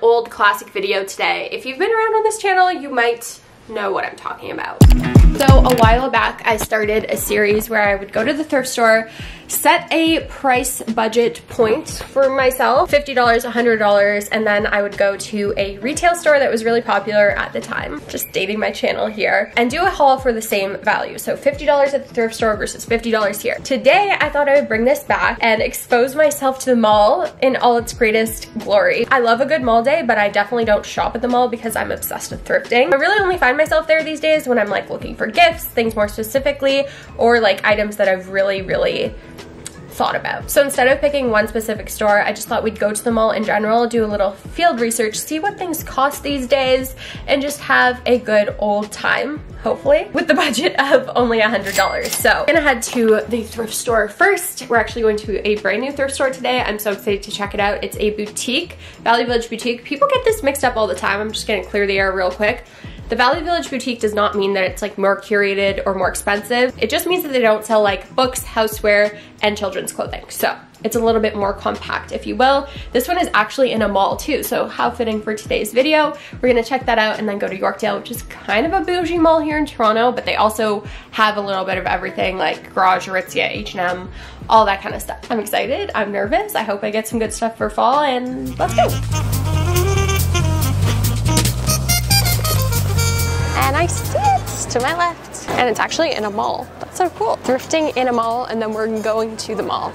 old classic video today. If you've been around on this channel, you might know what I'm talking about. So a while back, I started a series where I would go to the thrift store, set a price budget point for myself, $50, $100, and then I would go to a retail store that was really popular at the time, just dating my channel here, and do a haul for the same value. So $50 at the thrift store versus $50 here. Today, I thought I would bring this back and expose myself to the mall in all its greatest glory. I love a good mall day, but I definitely don't shop at the mall because I'm obsessed with thrifting. I really only find myself there these days when I'm like looking for gifts, things more specifically, or like items that I've really thought about. So instead of picking one specific store, I just thought we'd go to the mall in general, do a little field research, see what things cost these days, and just have a good old time, hopefully, with the budget of only $100. So I'm gonna head to the thrift store first. We're actually going to a brand new thrift store today. I'm so excited to check it out. It's a boutique, Value Village Boutique. People get this mixed up all the time. I'm just gonna clear the air real quick. The Value Village Boutique does not mean that it's like more curated or more expensive. It just means that they don't sell like books, houseware, and children's clothing. So it's a little bit more compact, if you will. This one is actually in a mall too, so how fitting for today's video. We're gonna check that out and then go to Yorkdale, which is kind of a bougie mall here in Toronto, but they also have a little bit of everything like Garage, Aritzia, H&M, all that kind of stuff. I'm excited, I'm nervous. I hope I get some good stuff for fall, and let's go. And I see it to my left. And it's actually in a mall. That's so cool. Thrifting in a mall, and then we're going to the mall.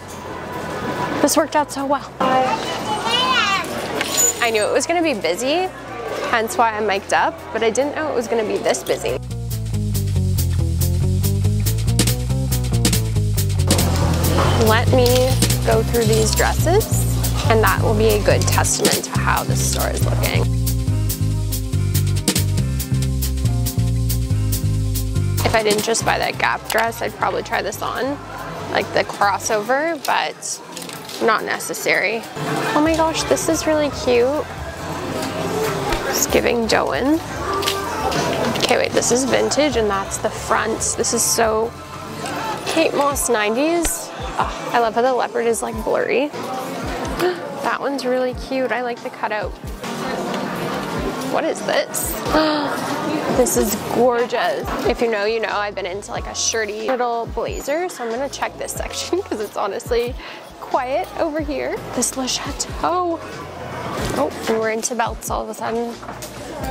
This worked out so well. I knew it was gonna be busy, hence why I'm mic'd up, but I didn't know it was gonna be this busy. Let me go through these dresses, and that will be a good testament to how this store is looking. If I didn't just buy that Gap dress, I'd probably try this on, like the crossover, but not necessary. Oh my gosh, this is really cute. It's giving Doan. Okay, wait, this is vintage and that's the front. This is so Kate Moss 90s. Oh, I love how the leopard is like blurry. That one's really cute. I like the cutout. What is this? This is gorgeous. If you know, you know. I've been into like a shirty little blazer, so I'm gonna check this section because it's honestly quiet over here. This Le Chateau. Oh, and we're into belts all of a sudden.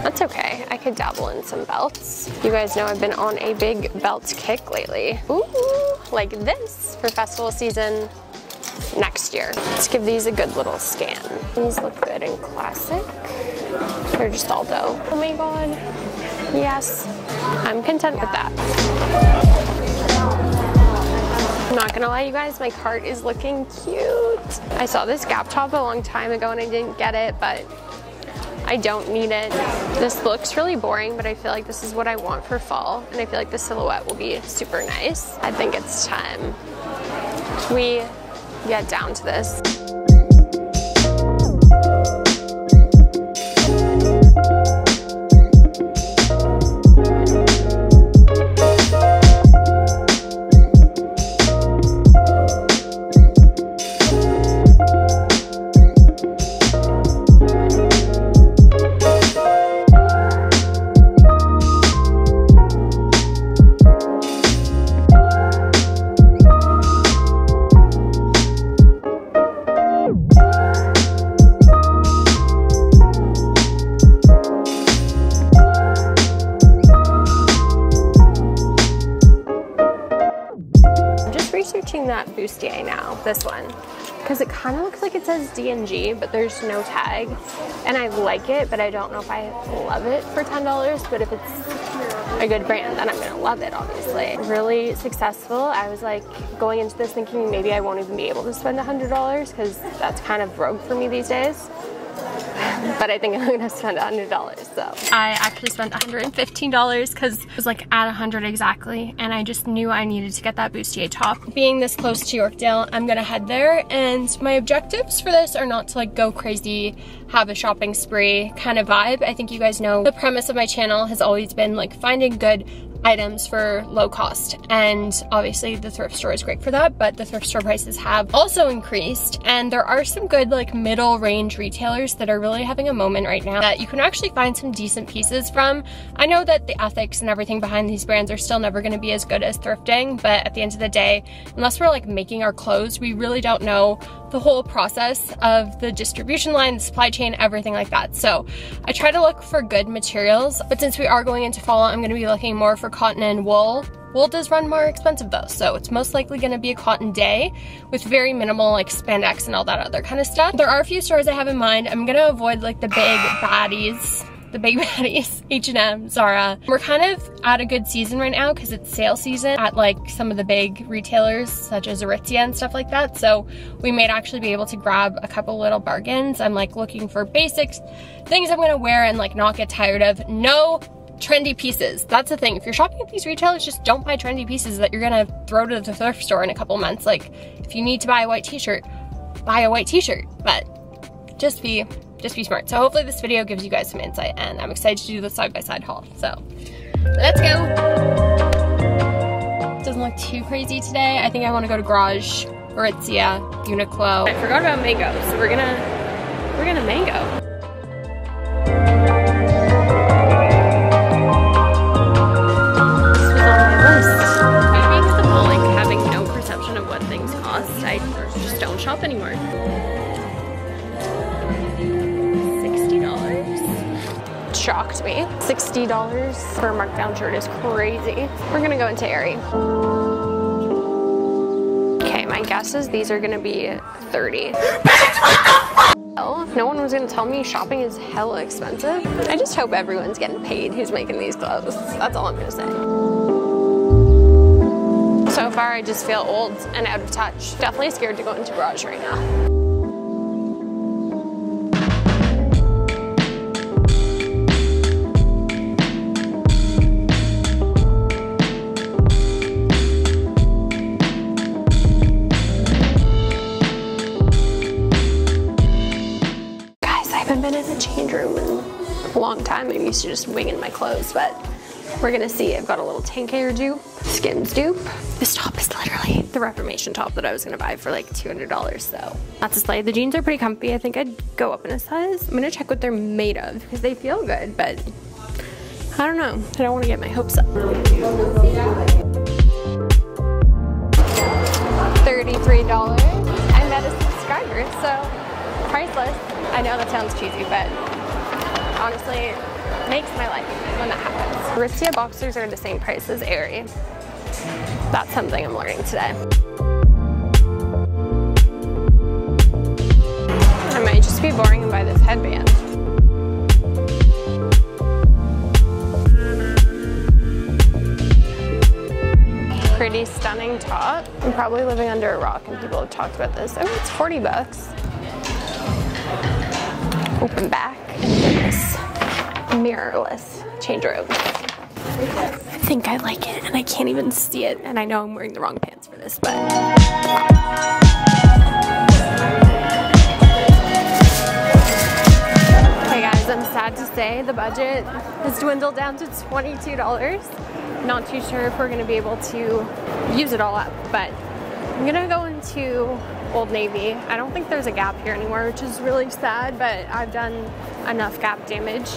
That's okay. I could dabble in some belts. You guys know I've been on a big belt kick lately. Ooh, like this for festival season next year. Let's give these a good little scan. These look good and classic. They're just all dough. Oh my god. Yes, I'm content with that. I'm not gonna lie, you guys, my cart is looking cute. I saw this Gap top a long time ago and I didn't get it, but I don't need it. This looks really boring, but I feel like this is what I want for fall, and I feel like the silhouette will be super nice. I think it's time we get down to this. That bustier now, this one, because it kind of looks like it says D&G, but there's no tag, and I like it, but I don't know if I love it for $10, but if it's a good brand, then I'm gonna love it, obviously. Really successful. I was like going into this thinking maybe I won't even be able to spend $100 because that's kind of rogue for me these days. But I think I'm gonna spend $100, so. I actually spent $115 because it was like at 100 exactly, and I just knew I needed to get that bustier top. Being this close to Yorkdale, I'm gonna head there, and my objectives for this are not to like go crazy, have a shopping spree kind of vibe. I think you guys know the premise of my channel has always been like finding good items for low cost, and obviously the thrift store is great for that, but the thrift store prices have also increased, and there are some good like middle range retailers that are really having a moment right now that you can actually find some decent pieces from. I know that the ethics and everything behind these brands are still never going to be as good as thrifting, but at the end of the day, unless we're like making our clothes, we really don't know the whole process of the distribution line, the supply chain, everything like that. So I try to look for good materials, but since we are going into fall, I'm going to be looking more for cotton and wool. Wool does run more expensive though, so it's most likely going to be a cotton day with very minimal like spandex and all that other kind of stuff. There are a few stores I have in mind. I'm going to avoid like the big baddies, H&M, Zara. We're kind of at a good season right now because it's sale season at like some of the big retailers such as Aritzia and stuff like that. So we may actually be able to grab a couple little bargains. I'm like looking for basics, things I'm gonna wear and like not get tired of. No trendy pieces. That's the thing. If you're shopping at these retailers, just don't buy trendy pieces that you're gonna throw to the thrift store in a couple months. Like if you need to buy a white t-shirt, buy a white t-shirt, but just be smart. So hopefully this video gives you guys some insight, and I'm excited to do the side-by-side haul. So let's go. Doesn't look too crazy today. I think I want to go to Garage, Aritzia, Uniqlo. I forgot about mango, so we're gonna mango. I just don't shop anymore. $60. Shocked me. $60 for a markdown shirt is crazy. We're gonna go into Aerie. Okay, my guess is these are gonna be $30. If no one was gonna tell me shopping is hella expensive, I just hope everyone's getting paid who's making these clothes. That's all I'm gonna say. So far, I just feel old and out of touch. Definitely scared to go into Garage right now. Guys, I haven't been in the change room in a long time. I'm used to just winging my clothes, but we're gonna see. I've got a little 10K dupe, Skims dupe. This top is literally the Reformation top that I was gonna buy for like $200, so that's a slay. The jeans are pretty comfy. I think I'd go up in a size. I'm gonna check what they're made of because they feel good, but I don't know. I don't wanna get my hopes up. $33. I met a subscriber, so priceless. I know that sounds cheesy, but honestly, makes my life when that happens. Aritzia boxers are the same price as Aerie. That's something I'm learning today. I might just be boring and buy this headband. Pretty stunning top. I'm probably living under a rock and people have talked about this. Oh, it's 40 bucks. Open back. This mirrorless change room. I think I like it and I can't even see it, and I know I'm wearing the wrong pants for this, but hey guys, I'm sad to say the budget has dwindled down to $22. Not too sure if we're gonna be able to use it all up, but I'm gonna go into Old Navy. I don't think there's a Gap here anymore, which is really sad, but I've done enough Gap damage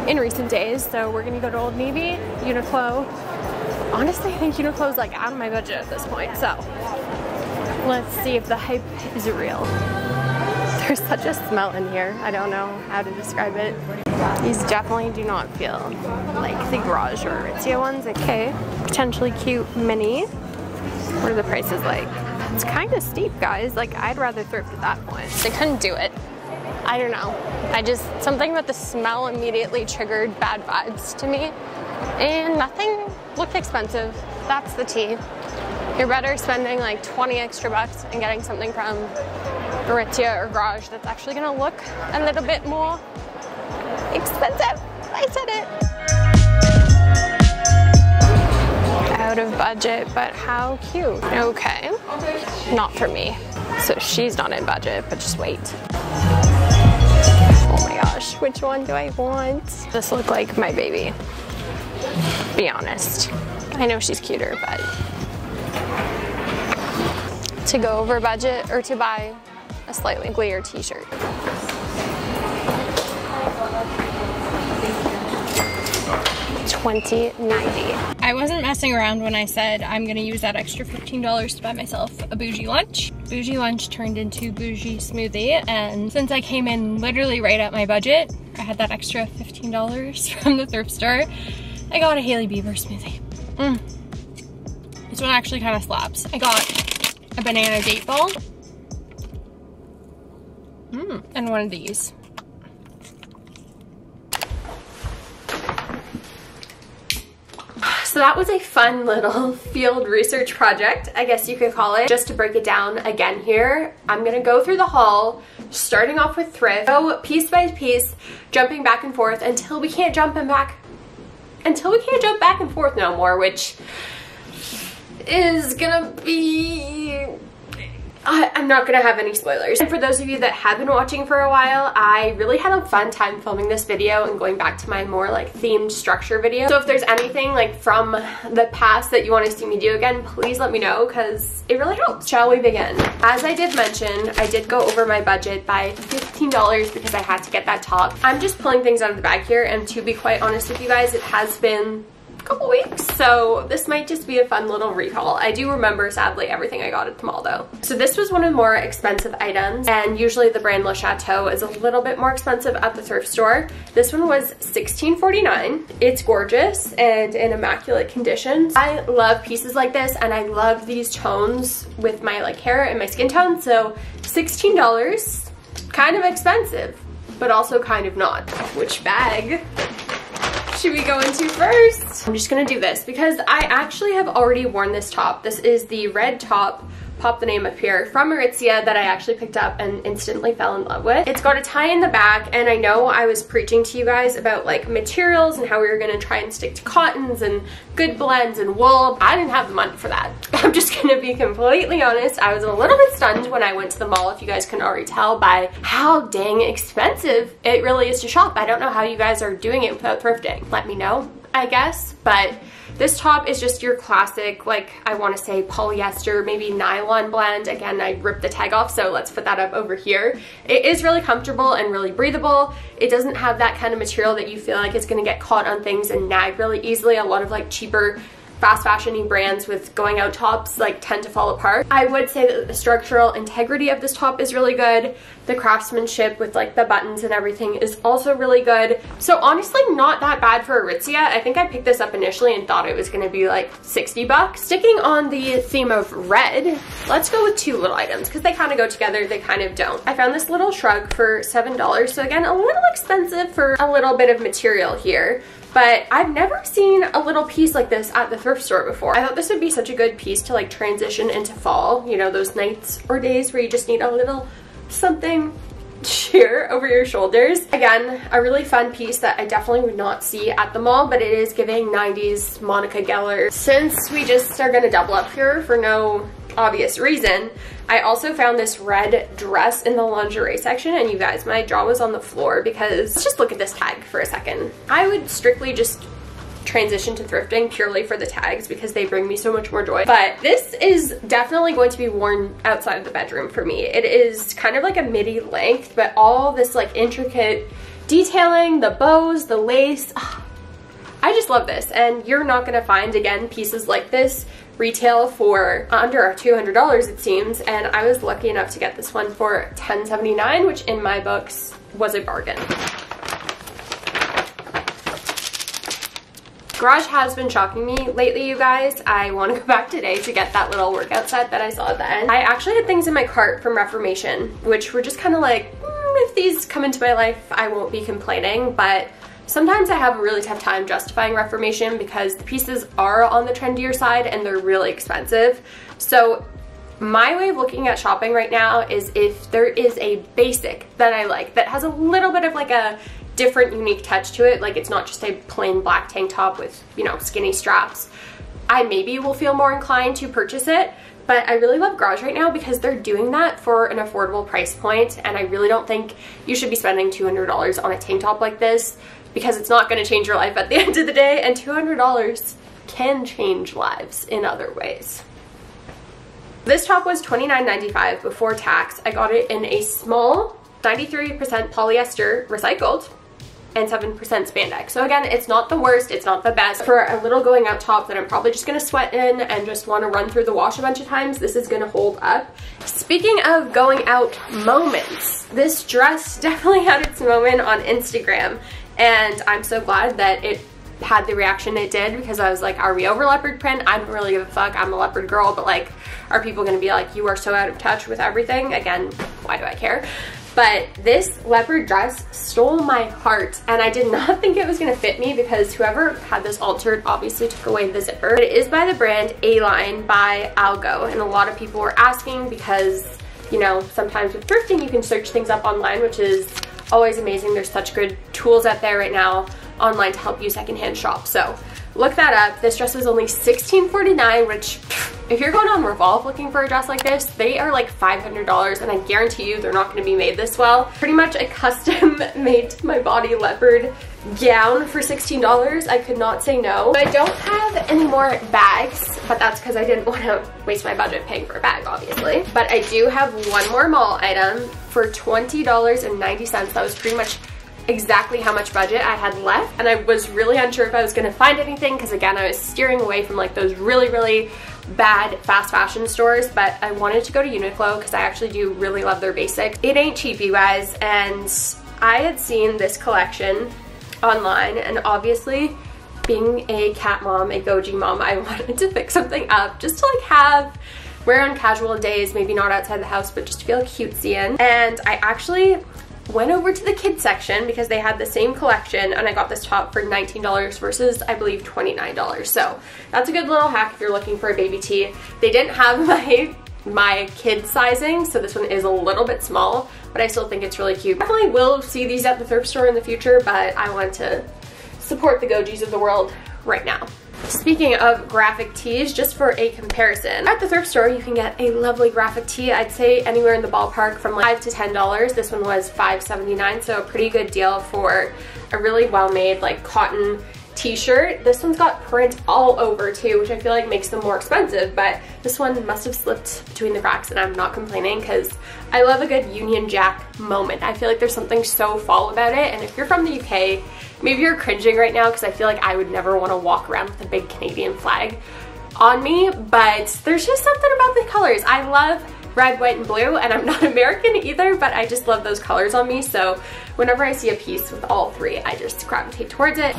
in recent days, so we're gonna go to Old Navy, Uniqlo. Honestly, I think Uniqlo's like out of my budget at this point, so let's see if the hype is real. There's such a smell in here. I don't know how to describe it. These definitely do not feel like the Garage or Aritzia ones. Okay, potentially cute mini. What are the prices like? It's kind of steep, guys. Like, I'd rather thrift at that point. They couldn't do it. I don't know. Something about the smell immediately triggered bad vibes to me. And nothing looked expensive. That's the tea. You're better spending like 20 extra bucks and getting something from Aritzia or Garage that's actually gonna look a little bit more expensive. I said it. Out of budget, but how cute. Okay, not for me. So she's not in budget, but just wait. Oh my gosh, which one do I want? This look like my baby, be honest. I know she's cuter, but to go over budget or to buy a slightly uglier t-shirt. $20.90. I wasn't messing around when I said I'm gonna use that extra $15 to buy myself a bougie lunch. Bougie lunch turned into bougie smoothie, and since I came in literally right at my budget, I had that extra $15 from the thrift store. I got a Hailey Bieber smoothie. This one actually kind of slaps. I got a banana date ball. And one of these. So that was a fun little field research project, I guess you could call it. Just to break it down again here, I'm gonna go through the haul, starting off with thrift, go piece by piece, jumping back and forth until we can't jump back and forth no more, which is gonna be... I'm not gonna have any spoilers. And for those of you that have been watching for a while, I really had a fun time filming this video and going back to my more like themed structure video. So if there's anything like from the past that you want to see me do again, please let me know because it really helps. Shall we begin? As I did mention, I did go over my budget by $15 because I had to get that top. I'm just pulling things out of the bag here, and to be quite honest with you guys, it has been couple weeks, so this might just be a fun little rehaul. I do remember sadly everything I got at the mall though. So this was one of the more expensive items, and usually the brand Le Chateau is a little bit more expensive at the thrift store. This one was $16.49. It's gorgeous and in immaculate condition. I love pieces like this, and I love these tones with my like hair and my skin tone, so $16, kind of expensive, but also kind of not. Which bag should we go into first? I'm just gonna do this because I actually have already worn this top. This is the red top, pop the name up here, from Aritzia that I actually picked up and instantly fell in love with. It's got a tie in the back, and I know I was preaching to you guys about like materials and how we were gonna try and stick to cottons and good blends and wool. I didn't have the money for that. I'm just gonna be completely honest. I was a little bit stunned when I went to the mall, if you guys can already tell by how dang expensive it really is to shop. I don't know how you guys are doing it without thrifting. Let me know, I guess, but this top is just your classic, like, I want to say polyester, maybe nylon blend. Again, I ripped the tag off, so let's put that up over here. It is really comfortable and really breathable. It doesn't have that kind of material that you feel like it's going to get caught on things and nag really easily. A lot of like cheaper fast fashion-y brands with going out tops like tend to fall apart. I would say that the structural integrity of this top is really good. The craftsmanship with like the buttons and everything is also really good. So honestly, not that bad for Aritzia. I think I picked this up initially and thought it was gonna be like 60 bucks. Sticking on the theme of red, let's go with two little items because they kind of go together, they kind of don't. I found this little shrug for $7. So again, a little expensive for a little bit of material here. But I've never seen a little piece like this at the thrift store before. I thought this would be such a good piece to like transition into fall, you know, those nights or days where you just need a little something sheer over your shoulders. Again, a really fun piece that I definitely would not see at the mall, but it is giving 90s Monica Geller. Since we just are gonna double up here for no obvious reason, I also found this red dress in the lingerie section, and you guys, my jaw was on the floor because let's just look at this tag for a second. I would strictly just transition to thrifting purely for the tags because they bring me so much more joy, but this is definitely going to be worn outside of the bedroom for me. It is kind of like a midi length, but all this like intricate detailing, the bows, the lace, I just love this. And you're not gonna find, again, pieces like this retail for under $200 it seems, and I was lucky enough to get this one for $10.79, which in my books was a bargain. Garage has been shocking me lately, you guys. I want to go back today to get that little workout set that I saw at the end. I actually had things in my cart from Reformation, which were just kind of like, if these come into my life, I won't be complaining, but sometimes I have a really tough time justifying Reformation because the pieces are on the trendier side and they're really expensive. So my way of looking at shopping right now is if there is a basic that I like that has a little bit of like a different, unique touch to it, like it's not just a plain black tank top with, you know, skinny straps, I maybe will feel more inclined to purchase it. But I really love Garage right now because they're doing that for an affordable price point, and I really don't think you should be spending $200 on a tank top like this because it's not going to change your life at the end of the day, and $200 can change lives in other ways. This top was $29.95 before tax. I got it in a small 93% polyester recycled and 7% spandex. So again, it's not the worst, it's not the best. For a little going out top that I'm probably just gonna sweat in and just wanna run through the wash a bunch of times, this is gonna hold up. Speaking of going out moments, this dress definitely had its moment on Instagram, and I'm so glad that it had the reaction it did, because I was like, are we over leopard print? I don't really give a fuck, I'm a leopard girl, but like, are people gonna be like, you are so out of touch with everything? Again, why do I care? But this leopard dress stole my heart, and I did not think it was gonna fit me because whoever had this altered obviously took away the zipper. But it is by the brand A-Line by Algo, and a lot of people were asking because, you know, sometimes with thrifting you can search things up online, which is always amazing. There's such good tools out there right now online to help you secondhand shop. So look that up. This dress was only $16.49, which if you're going on Revolve looking for a dress like this, they are like $500, and I guarantee you they're not going to be made this well. Pretty much a custom made to my body leopard gown for $16. I could not say no. I don't have any more bags, but that's because I didn't want to waste my budget paying for a bag, obviously. But I do have one more mall item for $20.90. That was pretty much exactly how much budget I had left, and I was really unsure if I was going to find anything because again I was steering away from like those really bad fast fashion stores, but I wanted to go to Uniqlo because I actually do really love their basics. It ain't cheap, you guys, and I had seen this collection online, and obviously being a cat mom, a goji mom, I wanted to pick something up just to like have wear on casual days, maybe not outside the house, but just to feel cutesy in. And I actually went over to the kids section because they had the same collection, and I got this top for $19 versus I believe $29. So that's a good little hack if you're looking for a baby tee. They didn't have my kid sizing, so this one is a little bit small, but I still think it's really cute. Definitely will see these at the thrift store in the future, but I want to support the Gojis of the world right now. Speaking of graphic tees, just for a comparison, at the thrift store you can get a lovely graphic tee. I'd say anywhere in the ballpark from like $5 to $10. This one was $5.79, so a pretty good deal for a really well-made like cotton t-shirt. This one's got print all over too, which I feel like makes them more expensive, but this one must have slipped between the cracks, and I'm not complaining because I love a good Union Jack moment. I feel like there's something so fall about it, and if you're from the UK, maybe you're cringing right now because I feel like I would never want to walk around with a big Canadian flag on me, but there's just something about the colors. I love red, white, and blue, and I'm not American either, but I just love those colors on me, so whenever I see a piece with all three, I just gravitate towards it.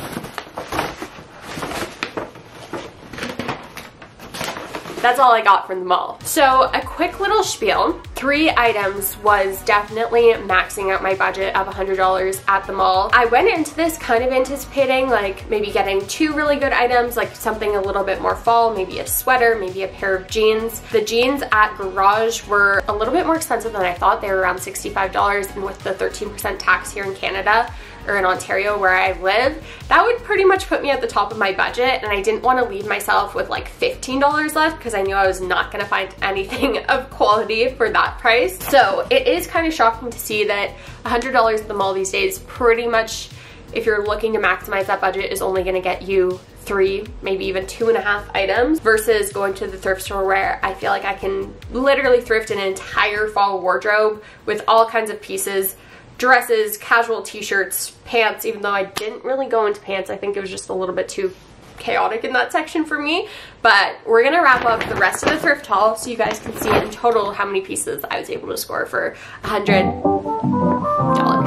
That's all I got from the mall. So a quick little spiel. 3 items was definitely maxing out my budget of $100 at the mall. I went into this kind of anticipating like maybe getting 2 really good items, like something a little bit more fall, maybe a sweater, maybe a pair of jeans. The jeans at Garage were a little bit more expensive than I thought. They were around $65, and with the 13% tax here in Canada, or in Ontario where I live, that would pretty much put me at the top of my budget, and I didn't want to leave myself with like $15 left because I knew I was not going to find anything of quality for that price. So it is kind of shocking to see that $100 at the mall these days pretty much, if you're looking to maximize that budget, is only going to get you 3, maybe even 2.5 items, versus going to the thrift store where I feel like I can literally thrift an entire fall wardrobe with all kinds of pieces, dresses, casual t-shirts, pants, even though I didn't really go into pants. I think it was just a little bit too chaotic in that section for me. But we're gonna wrap up the rest of the thrift haul so you guys can see in total how many pieces I was able to score for $100.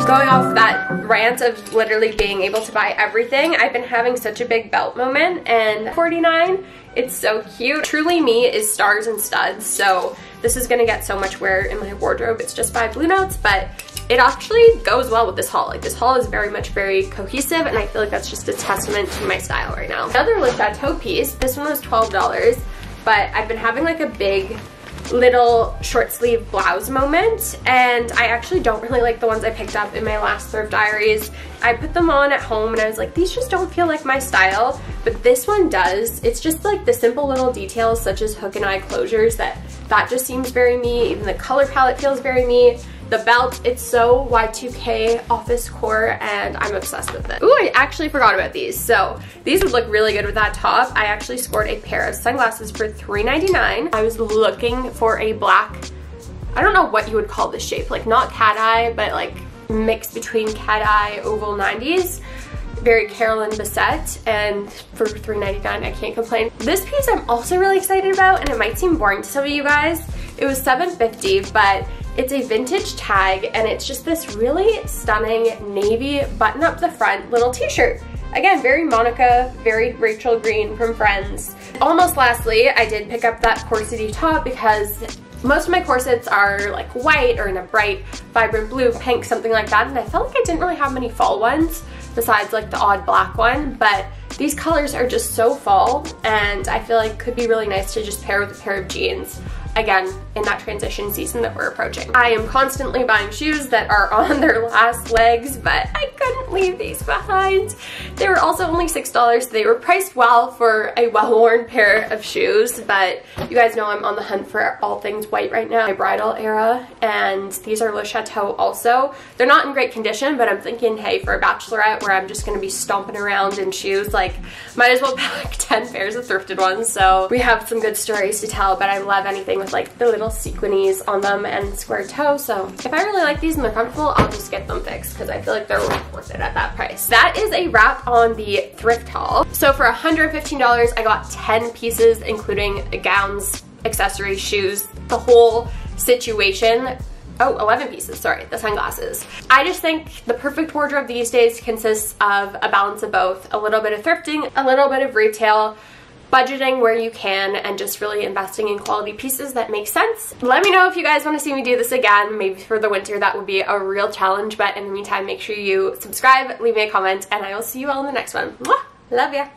Going off that rant of literally being able to buy everything, I've been having such a big belt moment, and $49, it's so cute. Truly Me is stars and studs, so this is gonna get so much wear in my wardrobe. It's just 5 Blue Notes, but it actually goes well with this haul. Like, this haul is very cohesive, and I feel like that's just a testament to my style right now. Another Le Chateau piece, this one was $12, but I've been having like a big little short sleeve blouse moment, and I actually don't really like the ones I picked up in my last thrift diaries. I put them on at home and I was like, these just don't feel like my style, but this one does. It's just like the simple little details such as hook and eye closures that just seems very me. Even the color palette feels very me. The belt, it's so Y2K office core and I'm obsessed with it. Ooh, I actually forgot about these. So these would look really good with that top. I actually scored a pair of sunglasses for $3.99. I was looking for a black, I don't know what you would call this shape, like not cat eye, but like mixed between cat eye, oval 90s. Very Carolyn Bessette, and for $3.99 I can't complain. This piece I'm also really excited about, and it might seem boring to some of you guys. It was $7.50, but it's a vintage tag and it's just this really stunning navy button up the front little t-shirt. Again, very Monica, very Rachel Green from Friends. Almost lastly, I did pick up that corsety top because most of my corsets are like white or in a bright, vibrant blue, pink, something like that, and I felt like I didn't really have many fall ones besides like the odd black one, but these colors are just so fall and I feel like could be really nice to just pair with a pair of jeans. Again, in that transition season that we're approaching. I am constantly buying shoes that are on their last legs, but I couldn't leave these behind. They were also only $6, so they were priced well for a well-worn pair of shoes, but you guys know I'm on the hunt for all things white right now. My bridal era, and these are Le Chateau also. They're not in great condition, but I'm thinking, hey, for a bachelorette where I'm just gonna be stomping around in shoes, like, might as well pack 10 pairs of thrifted ones, so we have some good stories to tell, but I love anything with like the little sequinies on them and square toe, so if I really like these and they're comfortable, I'll just get them fixed because I feel like they're worth it at that price. That is a wrap on the thrift haul. So for $115, I got 10 pieces, including gowns, accessories, shoes, the whole situation. Oh, 11 pieces, sorry, the sunglasses. I just think the perfect wardrobe these days consists of a balance of both. A little bit of thrifting, a little bit of retail, budgeting where you can, and just really investing in quality pieces that make sense. Let me know if you guys want to see me do this again. Maybe for the winter that would be a real challenge, but in the meantime, make sure you subscribe, leave me a comment, and I will see you all in the next one. Mwah! Love ya!